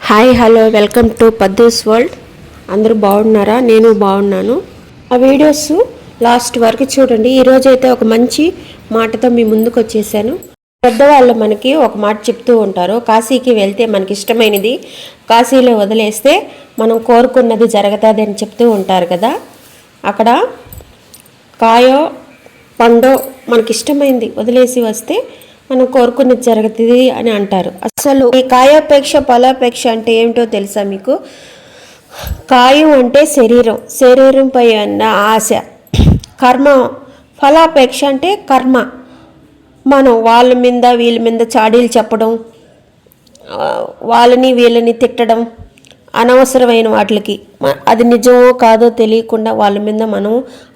Hi hello welcome to Paddu's world. అందరూ బాగున్నారా? నేను బాగున్నాను. ఆ వీడియోస్ లాస్ట్ వరకు చూడండి. ఈరోజైతే ఒక మంచి మాటతో మీ ముందుకు వచ్చేసాను. పెద్దవాళ్ళు మనకి ఒక మాట చెప్తూ ఉంటారు, కాశీకి వెళ్తే మనకి ఇష్టమైనది కాశీలో వదిలేస్తే మనం కోరుకున్నది జరుగుతుంది అని చెప్తూ ఉంటారు కదా. అక్కడ కాయో పండో మనకి ఇష్టమైంది వదిలేసి వస్తే మనం కోరుకున్నది జరుగుతుంది అని అంటారు. అసలు ఈ కాయోపేక్ష ఫలాపేక్ష అంటే ఏమిటో తెలుసా మీకు? కాయం అంటే శరీరంపై ఉన్న ఆశ, కర్మ. ఫలాపేక్ష అంటే కర్మ. మనం వాళ్ళ మీద వీళ్ళ మీద చాడీలు చెప్పడం, వాళ్ళని వీళ్ళని తిట్టడం, అనవసరమైన వాటికి అది నిజమో కాదో తెలియకుండా వాళ్ళ మీద మనం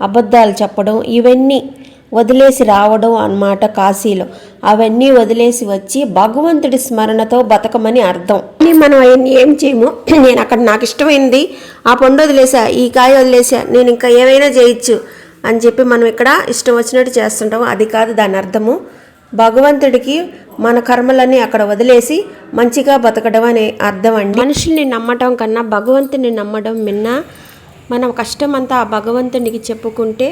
అబద్ధాలు చెప్పడం, ఇవన్నీ వదిలేసి రావడం అన్నమాట కాశీలో. అవన్నీ వదిలేసి వచ్చి భగవంతుడి స్మరణతో బతకమని అర్థం. మనం అవన్నీ ఏం చేయము. నేను అక్కడ నాకు ఇష్టమైంది ఆ పండు వదిలేసా, ఈ కాయ వదిలేసా, నేను ఇంకా ఏమైనా చేయొచ్చు అని చెప్పి మనం ఇక్కడ ఇష్టం వచ్చినట్టు చేస్తుంటాం. అది కాదు దాని అర్థము. భగవంతుడికి మన కర్మలన్నీ అక్కడ వదిలేసి మంచిగా బతకడం అనే అర్థం అండి. మనుషుల్ని నమ్మటం కన్నా భగవంతుని నమ్మడం మిన్న. మనం కష్టమంతా ఆ భగవంతునికి చెప్పుకుంటే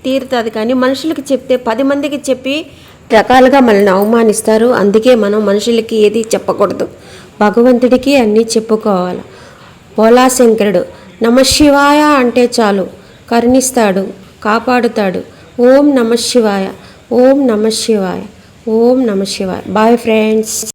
తీరుతుంది. కానీ మనుషులకి చెప్తే 10 మందికి చెప్పి రకాలుగా మనల్ని అవమానిస్తారు. అందుకే మనం మనుషులకి ఏది చెప్పకూడదు, భగవంతుడికి అన్నీ చెప్పుకోవాలి. భోళాశంకరుడు నమశివాయ అంటే చాలు కరుణిస్తాడు, కాపాడుతాడు. ఓం నమశివాయ, ఓం నమశివాయ, ఓం నమశివాయ. Bye friends.